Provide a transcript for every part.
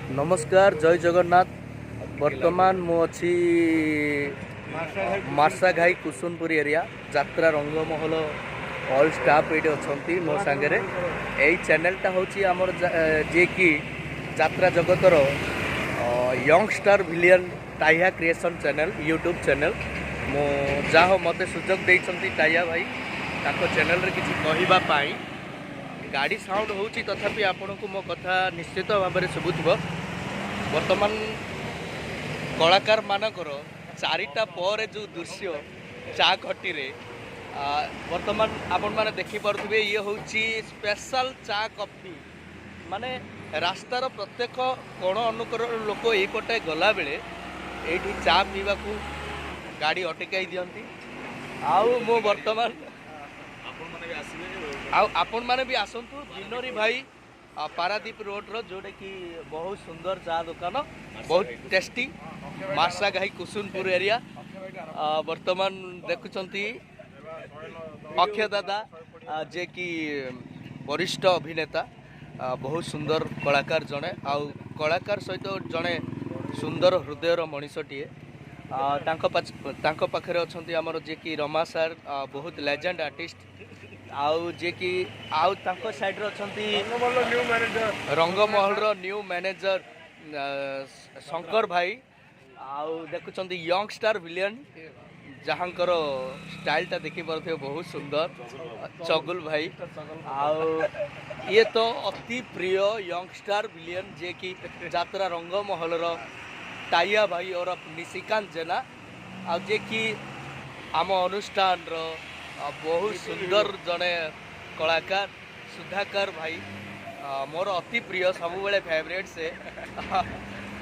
नमस्कार जय जगन्नाथ। वर्तमान मु अच्छी मार्सा घाई कुसुनपुर एरिया यात्रा रंगमहल ऑल स्टाफ ये अच्छा मो सांगे यही चैनलटा हूँ आमर जे कि यात्रा जगतर यंगस्टार विलियन टाइया क्रिएशन चैनल यूट्यूब चैनल मु जाहो मते सुजोग देइछंती टाइया भाई ताको चैनल रे किछि कहिबा पाई गाड़ी साउंड होची तथापि आपण को मो कथा निश्चित भाव में शुभुव। वर्तमान कलाकार मानकर चारिटा पर जो दृश्य चा घटी रे वर्तमान आपण माने देखि पारुथिबे ये होची स्पेशल चा कॉफी माने रास्तार प्रत्येक कोण अनुकर लोक एपटे गला बेले एठी चा पीवा को गाड़ी अटकाई दियंती आउ मो वर्तमान आपण माने भी आसंतु दिनरी भाई पारादीप रोड रो जोड़े कि बहुत सुंदर चा दुकान बहुत टेस्टी मार्सा घाई कुसुनपुर एरिया वर्तमान देखुचंती अक्षय दादा जे कि वरिष्ठ अभिनेता बहुत सुंदर कलाकार जड़े आउ कलाकार सहित जड़े सुंदर हृदयर मनीषटीए पाखे अच्छा आमर जे कि रमा सार बहुत लेजेंड आर्टिस्ट आउ जे कि आउ तांको साइड रे अछंती रंगमहल रो न्यू मैनेजर शंकर भाई आउ देखुचंती यंगस्टार विलियन जहाँकर स्टाइलटा देखि परथे बहुत सुंदर चगुल भाई आउ ये तो अति प्रिय यंगस्टार विलियन जे कि यात्रा रंगमहल रो टाइया भाई और निशिकांत जेना आ जे कि आम अनुष्ठान रो बहुत सुंदर जड़े कलाकार सुधाकर भाई मोर अति प्रिय सब बेले फेवरेट से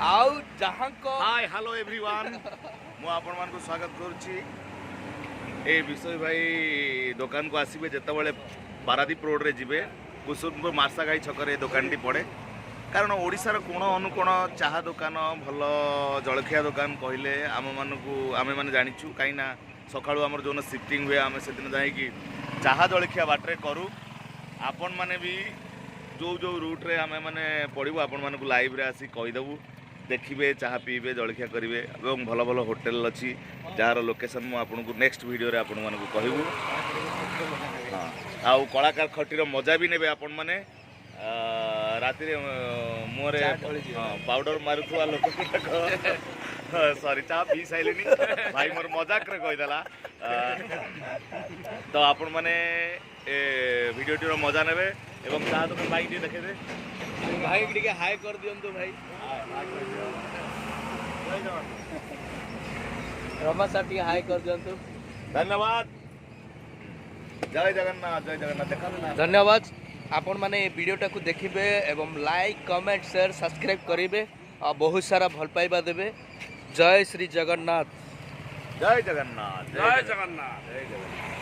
आउ जहाँ को हाय हेलो एवरीवन मु आपण मान को स्वागत करुच्ची ए विषय भाई दुकान को आसबे जिते पारादीप रोड रे जिबे कुसुमपुर मार्सा घाई छकरे दुकान टी पड़े कारण ओडिशार कोण अनुकोण चाहा दुकान भल जलखिया दुकान कहले आम माने जानिछु कहीं सकाळु आमर जो शिफ्टिंग हुए आम से जाकि चाहा जलखिया बाटे करूँ आपण मैंने भी जो जो रूट्रे आम मैंने पढ़ू आपण मानक लाइव रे आसी कहीदेबू देखिए चाहा पीबे जलखिया करेंगे और भल भल होटेल अच्छी जार लोकेशन मुझे आपको नेक्स्ट वीडियो रे आपण मानक कहबू। हाँ आउ कलाकार खटीर मजा भी नेबे आपण माने राति मुहरे पाउडर मारुवा लोक सॉरी चा पी सारे भाई मोर मजाक रे कहीदेला तो आपण माने वीडियो टी मजा नेबे एवं चा दुकान बाइक टी देखे दे भाई टिके हाय कर दियंतु भाई रमा साहब टिके हाय कर दियंतु। धन्यवाद जय जगन्नाथ जय जगन्नाथ देखा धन्यवाद आपण माने वीडियोटा को देखिबे एवं लाइक कमेंट शेयर सब्सक्राइब करिवे बहुत सारा भल पाइबा देबे। जय श्री जगन्नाथ जय जगन्नाथ जय जगन्नाथ जय जगन्नाथ।